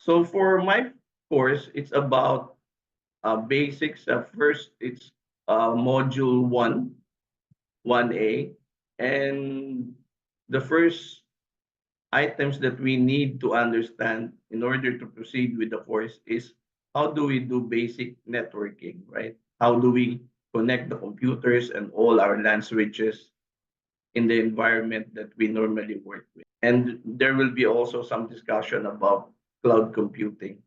So for my course, it's about basics. First, it's module 1A. And the first items that we need to understand in order to proceed with the course is how do we do basic networking, right? How do we connect the computers and all our LAN switches in the environment that we normally work with? And there will be also some discussion about cloud computing.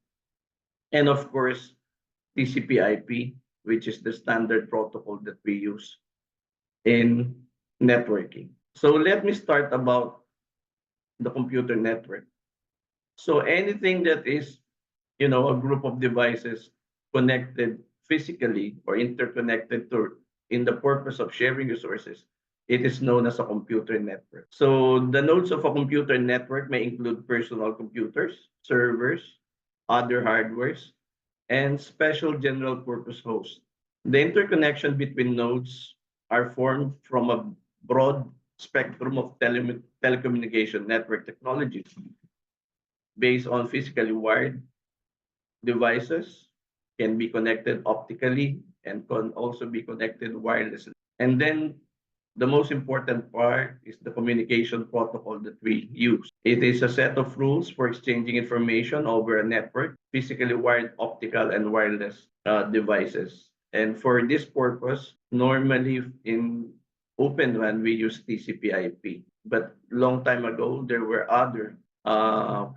And of course, TCP/IP, which is the standard protocol that we use in networking. So let me start about the computer network. So anything that is, a group of devices connected physically or interconnected to in the purpose of sharing resources, it is known as a computer network. So the nodes of a computer network may include personal computers, servers, other hardwares, and special general purpose hosts. The interconnection between nodes are formed from a broad spectrum of telecommunication network technologies based on physically wired devices, can be connected optically, and can also be connected wirelessly. And then the most important part is the communication protocol that we use. It is a set of rules for exchanging information over a network, physically wired optical and wireless devices. And for this purpose, normally in Open WAN, we use TCP/IP. But long time ago, there were other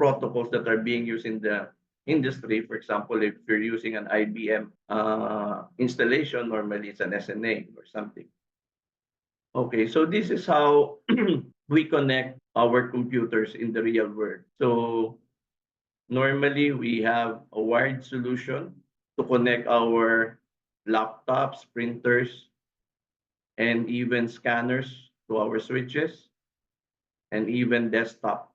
protocols that are being used in the industry. For example, if you're using an IBM installation, normally it's an SNA or something. Okay, so this is how we connect our computers in the real world. So normally we have a wired solution to connect our laptops, printers, and even scanners to our switches and even desktop.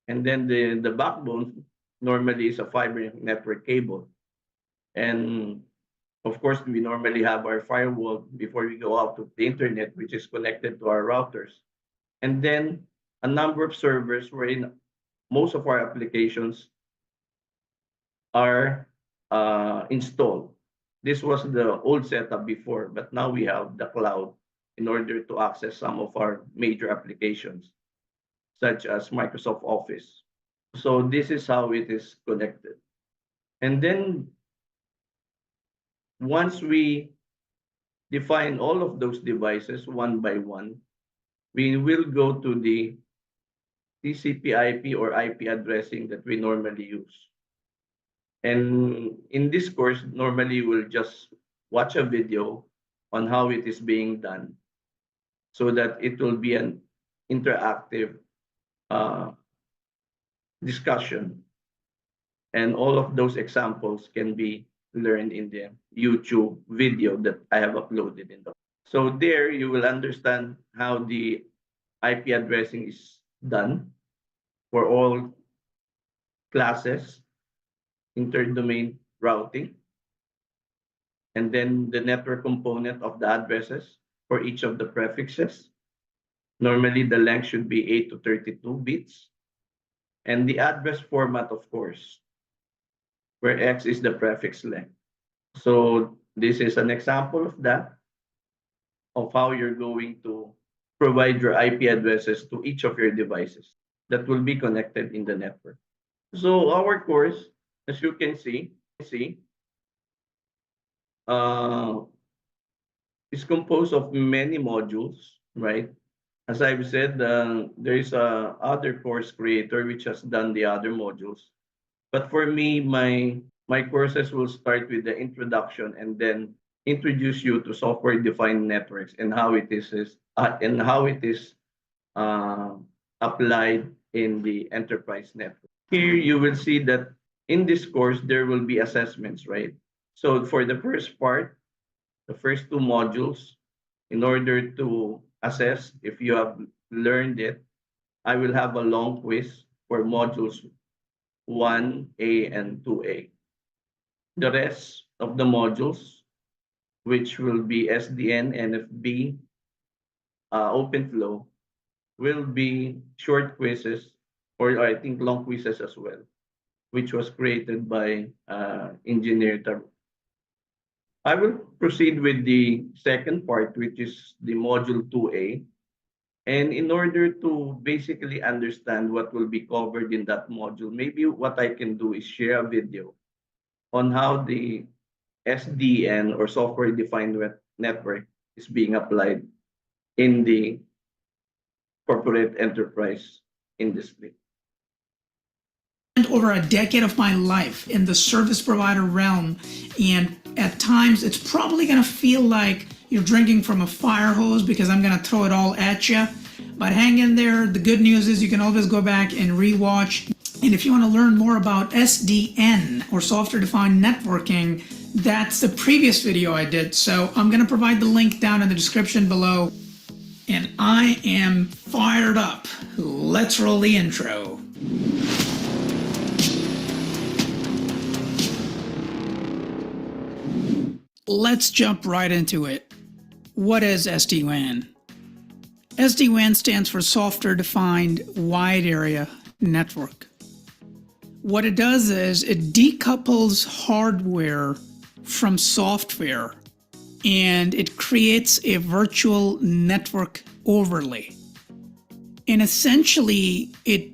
And then the backbone normally is a fiber network cable. And of course, we normally have our firewall before we go out to the internet, which is connected to our routers. And then a number of servers wherein most of our applications are installed. This was the old setup before, but now we have the cloud in order to access some of our major applications, such as Microsoft Office. So this is how it is connected. And then once we define all of those devices one by one, we will go to the TCP/IP or IP addressing that we normally use. And in this course, normally we'll just watch a video on how it is being done so that it will be an interactive uh, discussion. And all of those examples can be learned in the YouTube video that I have uploaded in the. So there you will understand how the IP addressing is done for all classes, interdomain routing, and then the network component of the addresses for each of the prefixes. Normally, the length should be 8 to 32 bits. And the address format, of course, where X is the prefix length. So this is an example of that, of how you're going to provide your IP addresses to each of your devices that will be connected in the network. So our course, as you can see, uh, is composed of many modules, right? As I've said, there is a other course creator which has done the other modules. But for me, my courses will start with the introduction and then introduce you to software-defined networks and how it is uh, applied in the enterprise network. Here you will see that in this course there will be assessments, right? So for the first part, the first two modules, in order to assess if you have learned it, I will have a long quiz for modules 1A and 2A. The rest of the modules, which will be SDN, NFB, OpenFlow, will be short quizzes, or I think long quizzes as well. which was created by Engineer Taru. I will proceed with the second part, which is the module 2A. And in order to basically understand what will be covered in that module, maybe what I can do is share a video on how the SDN, or software defined network, is being applied in the corporate enterprise industry. Over a decade of my life in the service provider realm, and at times it's probably going to feel like you're drinking from a fire hose because I'm going to throw it all at you. But hang in there. The good news is you can always go back and rewatch. And if you want to learn more about SDN, or software defined networking, that's the previous video I did. So I'm going to provide the link down in the description below. And I am fired up. Let's roll the intro. Let's jump right into it. What is SD-WAN? SD-WAN stands for Software Defined Wide Area Network. What it does is it decouples hardware from software, and it creates a virtual network overlay. And essentially, it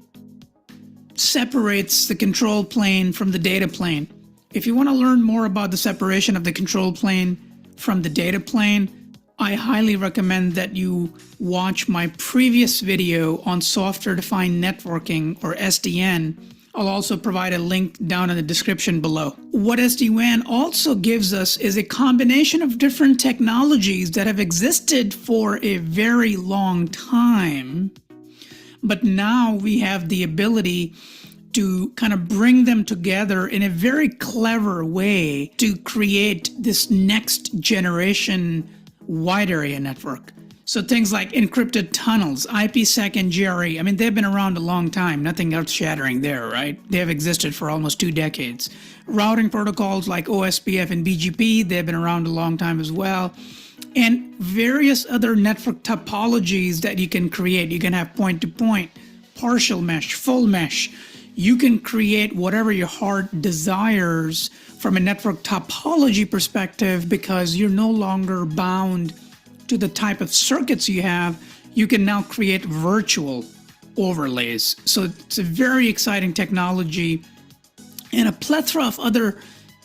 separates the control plane from the data plane. If you want to learn more about the separation of the control plane from the data plane, I highly recommend that you watch my previous video on software-defined networking, or SDN. I'll also provide a link down in the description below. What SD-WAN also gives us is a combination of different technologies that have existed for a very long time, but now we have the ability to kind of bring them together in a very clever way to create this next generation wide area network. So things like encrypted tunnels, IPsec and GRE, I mean, they've been around a long time, nothing earth-shattering there, right? They have existed for almost 2 decades. Routing protocols like OSPF and BGP, they've been around a long time as well. And various other network topologies that you can create. You can have point-to-point, partial mesh, full mesh. You can create whatever your heart desires from a network topology perspective, because you're no longer bound to the type of circuits you have. You can now create virtual overlays. So it's a very exciting technology, and a plethora of other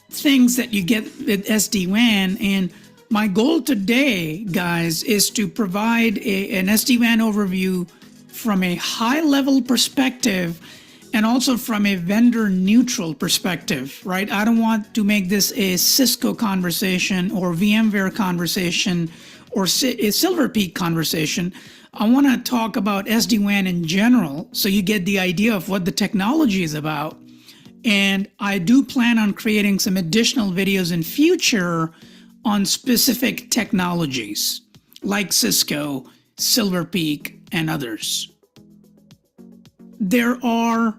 things that you get with SD-WAN. And my goal today, guys, is to provide an SD-WAN overview from a high-level perspective, and also from a vendor-neutral perspective, right? I don't want to make this a Cisco conversation or VMware conversation or a Silver Peak conversation. I want to talk about SD-WAN in general, so you get the idea of what the technology is about. And I do plan on creating some additional videos in future on specific technologies like Cisco, Silver Peak, and others. There are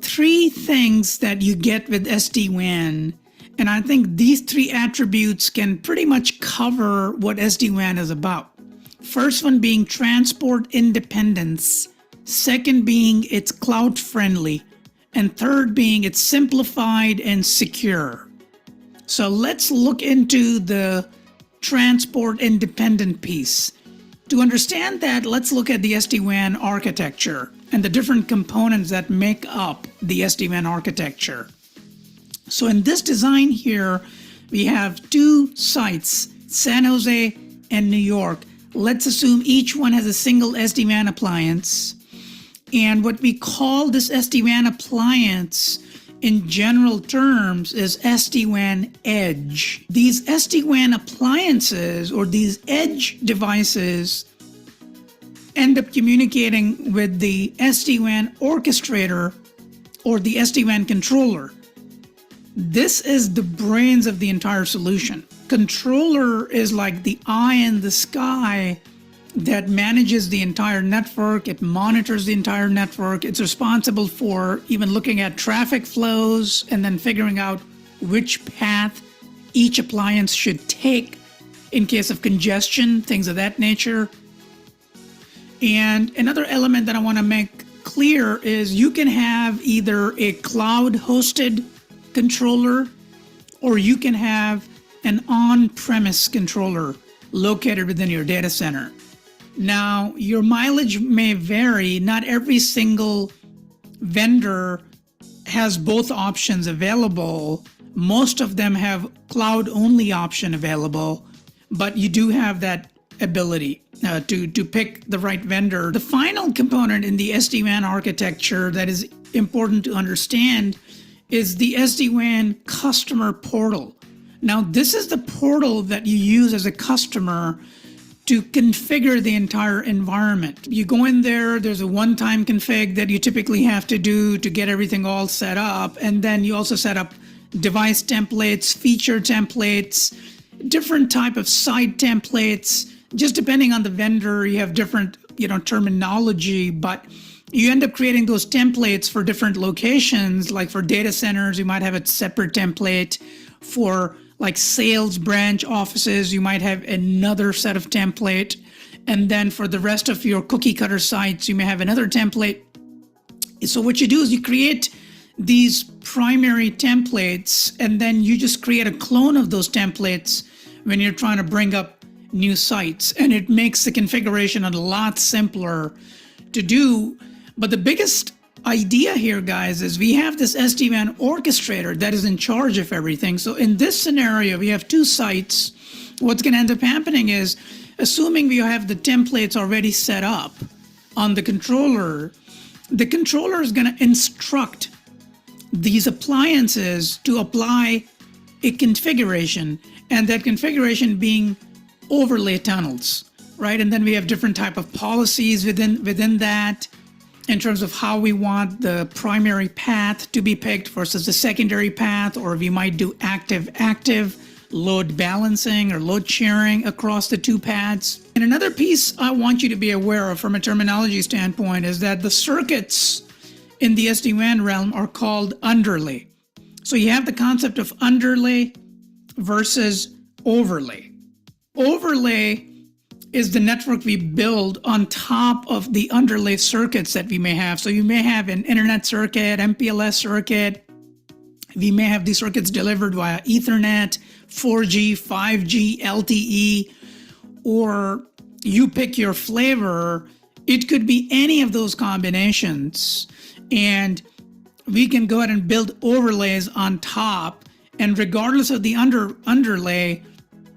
3 things that you get with SD-WAN, and I think these 3 attributes can pretty much cover what SD-WAN is about. First one being transport independence, second being it's cloud friendly, and third being it's simplified and secure. So let's look into the transport independent piece. To understand that, let's look at the SD-WAN architecture and the different components that make up the SD-WAN architecture. So in this design here, we have 2 sites, San Jose and New York. Let's assume each one has a single SD-WAN appliance. And what we call this SD-WAN appliance in general terms is SD-WAN Edge. These SD-WAN appliances, or these edge devices, end up communicating with the SD-WAN orchestrator or the SD-WAN controller. This is the brains of the entire solution. Controller is like the eye in the sky that manages the entire network. It monitors the entire network. It's responsible for even looking at traffic flows and then figuring out which path each appliance should take in case of congestion, things of that nature. And another element that I want to make clear is you can have either a cloud-hosted controller or you can have an on-premise controller located within your data center. Now, your mileage may vary. Not every single vendor has both options available. Most of them have cloud-only option available, but you do have that ability to pick the right vendor. The final component in the SD-WAN architecture that is important to understand is the SD-WAN customer portal. Now, this is the portal that you use as a customer to configure the entire environment. You go in there, there's a one-time config that you typically have to do to get everything all set up. And then you also set up device templates, feature templates, different type of site templates. Just depending on the vendor, you have different, terminology, but you end up creating those templates for different locations. Like for data centers, you might have a separate template. For like sales branch offices, you might have another set of template. And then for the rest of your cookie cutter sites, you may have another template. So what you do is you create these primary templates, and then you just create a clone of those templates when you're trying to bring up new sites. And it makes the configuration a lot simpler to do. But the biggest idea here, guys, is we have this SD-WAN orchestrator that is in charge of everything. So in this scenario, we have two sites. What's going to end up happening is, assuming we have the templates already set up on the controller is going to instruct these appliances to apply a configuration, and that configuration being overlay tunnels, right? And then we have different type of policies within that, in terms of how we want the primary path to be picked versus the secondary path, or we might do active load balancing or load sharing across the two paths. And another piece I want you to be aware of from a terminology standpoint is that the circuits in the SD-WAN realm are called underlay. So you have the concept of underlay versus overlay. Overlay is the network we build on top of the underlay circuits that we may have. So you may have an internet circuit, MPLS circuit. We may have these circuits delivered via Ethernet, 4G, 5G, LTE, or you pick your flavor. It could be any of those combinations. And we can go ahead and build overlays on top. And regardless of the underlay,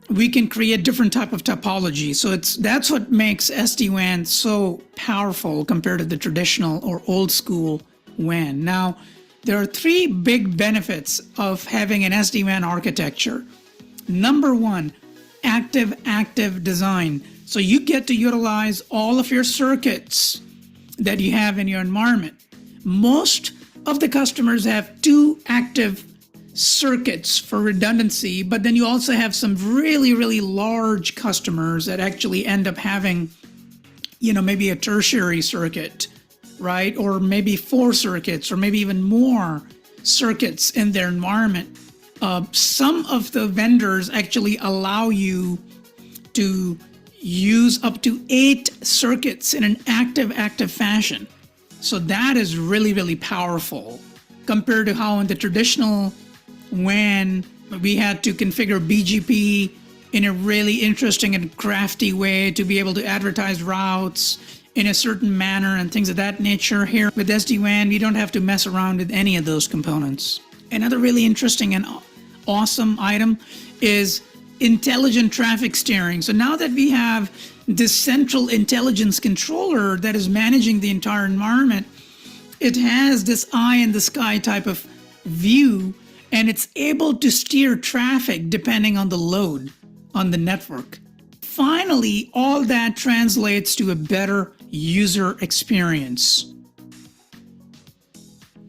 we can create different type of topology. So that's what makes SD-WAN so powerful compared to the traditional or old school WAN. Now, there are three big benefits of having an SD-WAN architecture. Number one, active design. So you get to utilize all of your circuits that you have in your environment. Most of the customers have two active circuits for redundancy, but then you also have some really large customers that actually end up having, maybe a tertiary circuit, right? Or maybe 4 circuits, or maybe even more circuits in their environment. Some of the vendors actually allow you to use up to 8 circuits in an active fashion. So that is really powerful compared to how in the traditional WAN we had to configure BGP in a really interesting and crafty way to be able to advertise routes in a certain manner and things of that nature. Here with SD-WAN, you don't have to mess around with any of those components. Another really interesting and awesome item is intelligent traffic steering. So now that we have this central intelligence controller that is managing the entire environment, it has this eye in the sky type of view, and it's able to steer traffic depending on the load on the network. Finally, all that translates to a better user experience.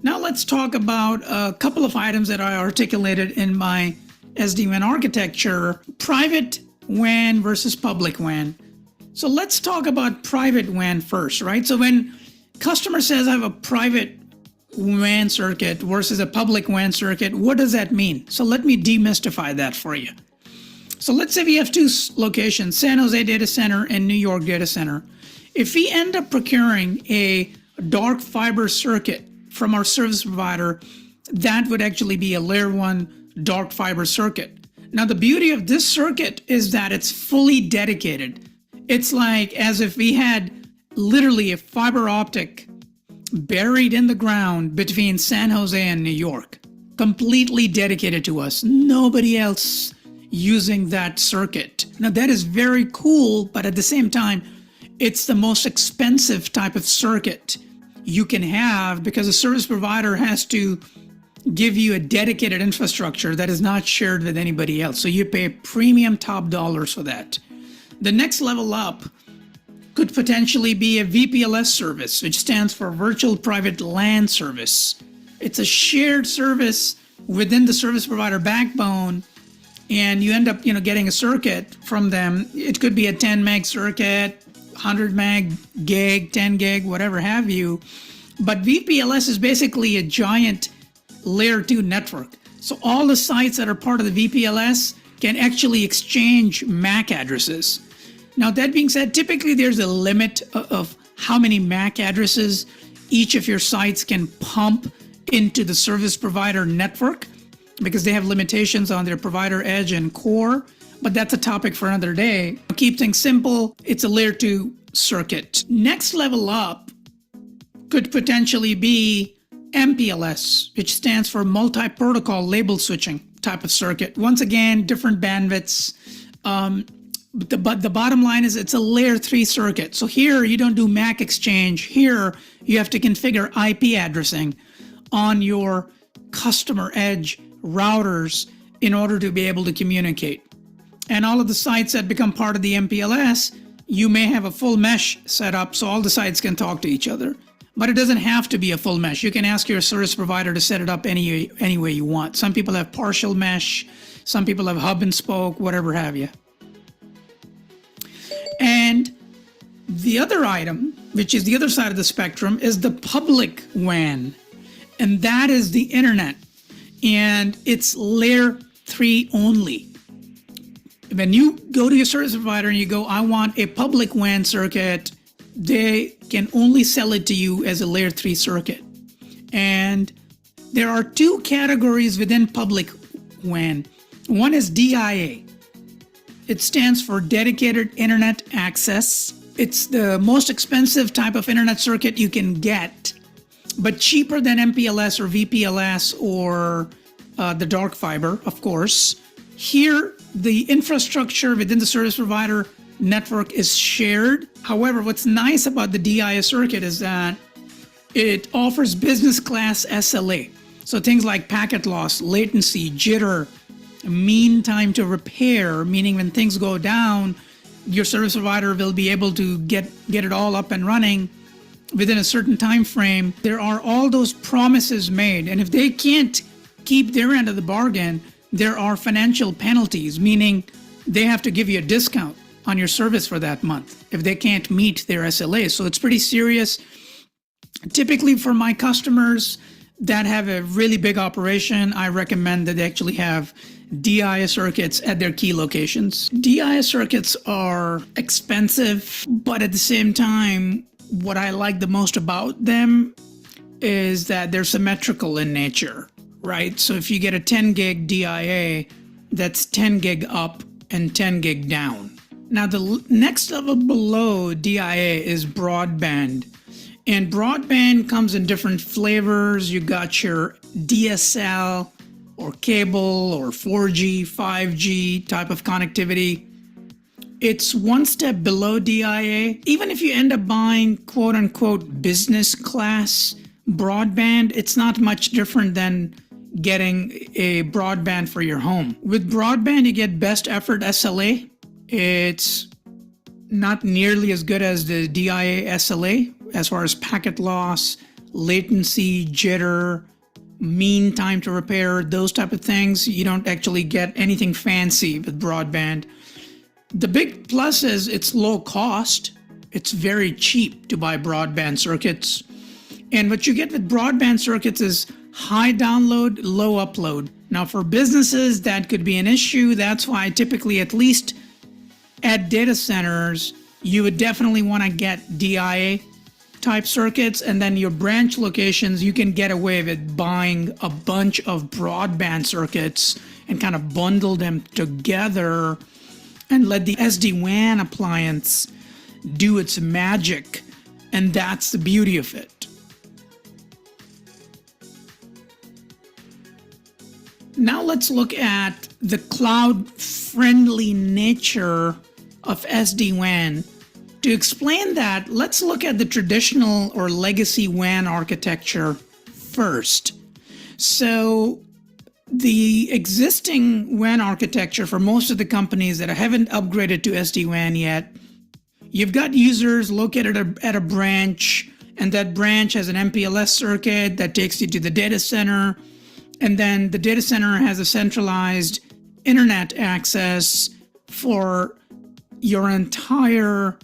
Now let's talk about a couple of items that I articulated in my SD-WAN architecture: private WAN versus public WAN. So let's talk about private WAN first, right? So when customer says I have a private WAN circuit versus a public WAN circuit, what does that mean? So let me demystify that for you. So let's say we have 2 locations, San Jose data center and New York data center. If we end up procuring a dark fiber circuit from our service provider, that would actually be a layer 1 dark fiber circuit. Now, the beauty of this circuit is that it's fully dedicated. It's like as if we had literally a fiber optic buried in the ground between San Jose and New York, completely dedicated to us. Nobody else using that circuit. Now, that is very cool, but at the same time, it's the most expensive type of circuit you can have because a service provider has to give you a dedicated infrastructure that is not shared with anybody else. So you pay premium top dollars for that. The next level up could potentially be a VPLS service, which stands for Virtual Private LAN Service. It's a shared service within the service provider backbone, and you end up, getting a circuit from them. It could be a 10 meg circuit, 100 meg, gig, 10 gig, whatever have you. But VPLS is basically a giant layer 2 network. So all the sites that are part of the VPLS can actually exchange MAC addresses. Now, that being said, typically there's a limit of how many MAC addresses each of your sites can pump into the service provider network because they have limitations on their provider edge and core, but that's a topic for another day. Keep things simple. It's a layer 2 circuit. Next level up could potentially be MPLS, which stands for multi-protocol label switching type of circuit. Once again, different bandwidths. But the bottom line is it's a layer 3 circuit. So here you don't do MAC exchange. Here you have to configure IP addressing on your customer edge routers in order to be able to communicate. And all of the sites that become part of the MPLS, you may have a full mesh set up so all the sites can talk to each other. But it doesn't have to be a full mesh. You can ask your service provider to set it up any way you want. Some people have partial mesh, some people have hub and spoke, whatever have you. And the other item, which is the other side of the spectrum, is the public WAN. And that is the internet. And it's layer 3 only. When you go to your service provider and you go, I want a public WAN circuit, they can only sell it to you as a layer 3 circuit. And there are 2 categories within public WAN. One is DIA. It stands for Dedicated Internet Access. It's the most expensive type of internet circuit you can get, but cheaper than MPLS or VPLS or the dark fiber, of course. Here, the infrastructure within the service provider network is shared. However, what's nice about the DIA circuit is that it offers business class SLA. So things like packet loss, latency, jitter, mean time to repair, meaning when things go down, your service provider will be able to get it all up and running within a certain time frame. There are all those promises made, and if they can't keep their end of the bargain, there are financial penalties, meaning they have to give you a discount on your service for that month if they can't meet their SLA. So it's pretty serious. Typically for my customers that have a really big operation, I recommend that they actually have DIA circuits at their key locations. DIA circuits are expensive, but at the same time, what I like the most about them is that they're symmetrical in nature, right? So if you get a 10 gig DIA, that's 10 gig up and 10 gig down. Now the next level below DIA is broadband. And broadband comes in different flavors. You got your DSL or cable or 4G, 5G type of connectivity. It's one step below DIA. Even if you end up buying quote unquote business class broadband, it's not much different than getting a broadband for your home. With broadband, you get best effort SLA. It's not nearly as good as the DIA SLA as far as packet loss, latency, jitter, mean time to repair, those type of things. You don't actually get anything fancy with broadband. The big plus is it's low cost. It's very cheap to buy broadband circuits. And what you get with broadband circuits is high download, low upload. Now for businesses, that could be an issue. That's why typically, at least at data centers, you would definitely want to get DIA type circuits, and then your branch locations, you can get away with buying a bunch of broadband circuits and kind of bundle them together and let the SD-WAN appliance do its magic. And that's the beauty of it. Now let's look at the cloud-friendly nature of SD-WAN. To explain that, let's look at the traditional or legacy WAN architecture first. So the existing WAN architecture for most of the companies that haven't upgraded to SD-WAN yet, you've got users located at a branch, and that branch has an MPLS circuit that takes you to the data center, and then the data center has a centralized internet access for your entire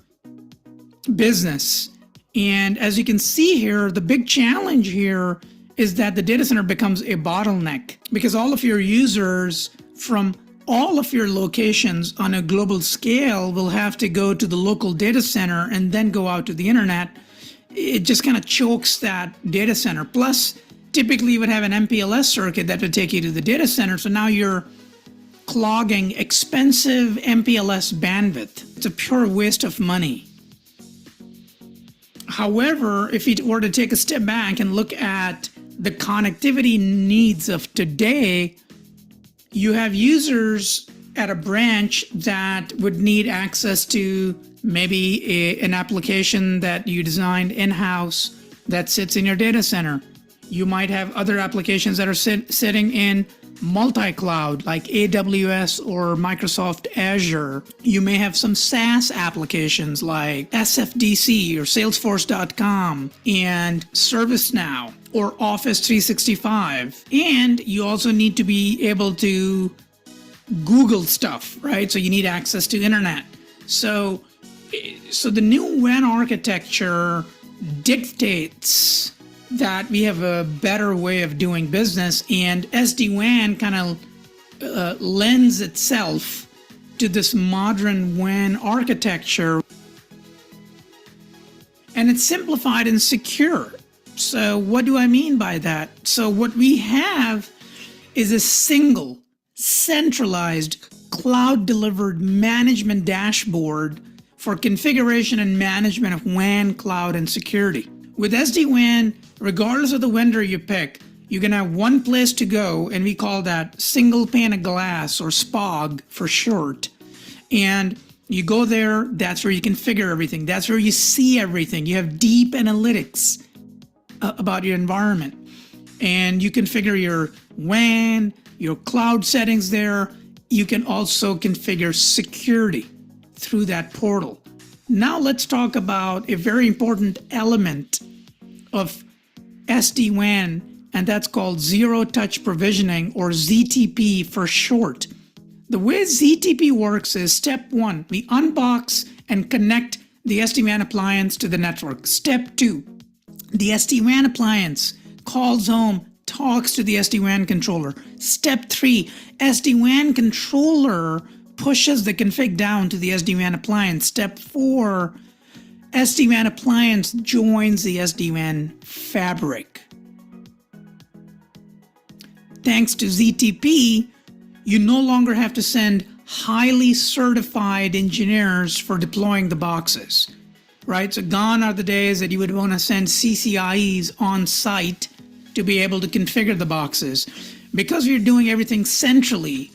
business. And as you can see here, the big challenge here is that the data center becomes a bottleneck because all of your users from all of your locations on a global scale will have to go to the local data center and then go out to the internet. It just kind of chokes that data center. Plus, typically you would have an MPLS circuit that would take you to the data center. So now you're clogging expensive MPLS bandwidth. It's a pure waste of money. However, if you were to take a step back and look at the connectivity needs of today, you have users at a branch that would need access to maybe an application that you designed in-house that sits in your data center. You might have other applications that are sitting in multi-cloud like AWS or Microsoft Azure. You may have some SaaS applications like SFDC or Salesforce.com and ServiceNow or Office 365. And you also need to be able to Google stuff, right? So you need access to internet. So the new WAN architecture dictates that we have a better way of doing business, and SD-WAN kind of lends itself to this modern WAN architecture. And it's simplified and secure. So what do I mean by that? So what we have is a single, centralized, cloud-delivered management dashboard for configuration and management of WAN, cloud, and security. With SD-WAN, regardless of the vendor you pick, you can have one place to go, and we call that single pane of glass, or SPOG for short. And you go there, that's where you configure everything. That's where you see everything. You have deep analytics about your environment. And you configure your WAN, your cloud settings there. You can also configure security through that portal. Now let's talk about a very important element of SD-WAN, and that's called Zero Touch Provisioning, or ZTP for short. The way ZTP works is step one, we unbox and connect the SD-WAN appliance to the network. Step two, the SD-WAN appliance calls home, talks to the SD-WAN controller. Step three, SD-WAN controller pushes the config down to the SD-WAN appliance. Step four, SD-WAN appliance joins the SD-WAN fabric. Thanks to ZTP, you no longer have to send highly certified engineers for deploying the boxes, right? So gone are the days that you would want to send CCIEs on site to be able to configure the boxes. Because we're doing everything centrally,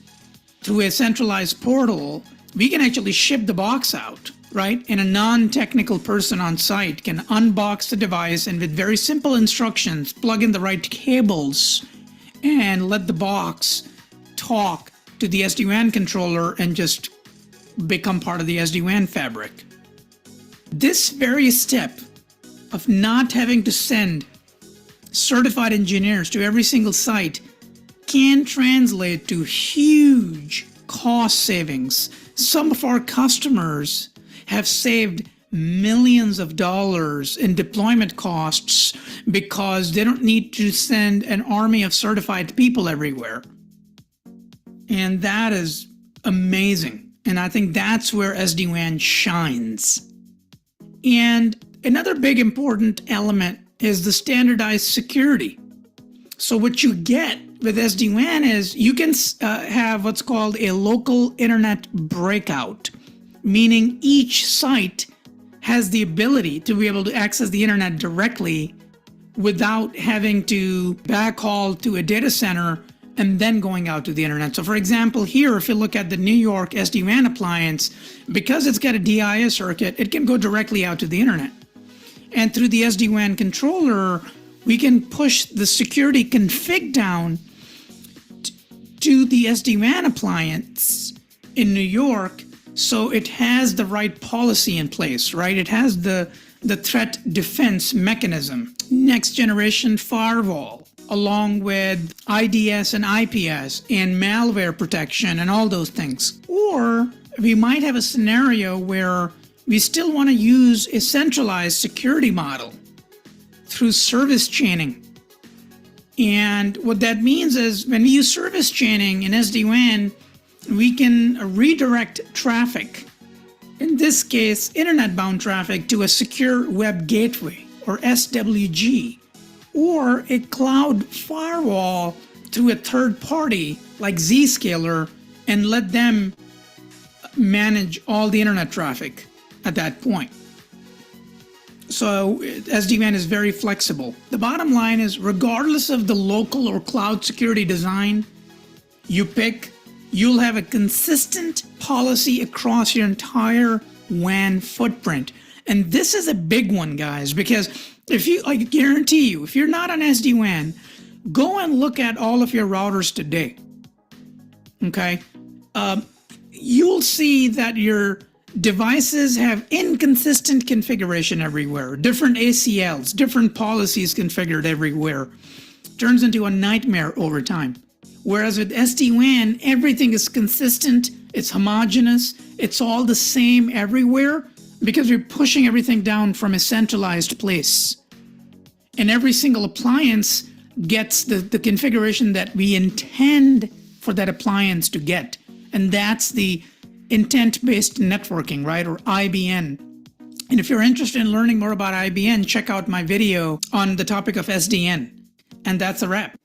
through a centralized portal, we can actually ship the box out, right? And a non-technical person on site can unbox the device and with very simple instructions, plug in the right cables and let the box talk to the SD-WAN controller and just become part of the SD-WAN fabric. This very step of not having to send certified engineers to every single site can translate to huge cost savings. Some of our customers have saved millions of dollars in deployment costs because they don't need to send an army of certified people everywhere. And that is amazing. And I think that's where SD-WAN shines. And Another big important element is the standardized security. So what you get with SD-WAN is you can have what's called a local internet breakout, meaning each site has the ability to be able to access the internet directly without having to backhaul to a data center and then going out to the internet. So for example, here, if you look at the New York SD-WAN appliance, because it's got a DIA circuit, it can go directly out to the internet. And through the SD-WAN controller, we can push the security config down to the SD-WAN appliance in New York, so it has the right policy in place, right? It has the threat defense mechanism, next generation firewall, along with IDS and IPS and malware protection and all those things. Or we might have a scenario where we still want to use a centralized security model through service chaining. And what that means is when we use service chaining in SD-WAN, we can redirect traffic, in this case, internet-bound traffic, to a secure web gateway, or SWG, or a cloud firewall through a third party like Zscaler, and let them manage all the internet traffic at that point. So SD-WAN is very flexible. The bottom line is, regardless of the local or cloud security design you pick, you'll have a consistent policy across your entire WAN footprint. And this is a big one, guys, because I guarantee you, if you're not on SD-WAN, go and look at all of your routers today. Okay? You'll see that your devices have inconsistent configuration everywhere, different ACLs, different policies configured everywhere. Turns into a nightmare over time. Whereas with SD-WAN, everything is consistent, it's homogeneous, it's all the same everywhere, because we're pushing everything down from a centralized place. And every single appliance gets the configuration that we intend for that appliance to get. And that's the intent-based networking, right, or IBN. And if you're interested in learning more about IBN, check out my video on the topic of SDN. And that's a wrap.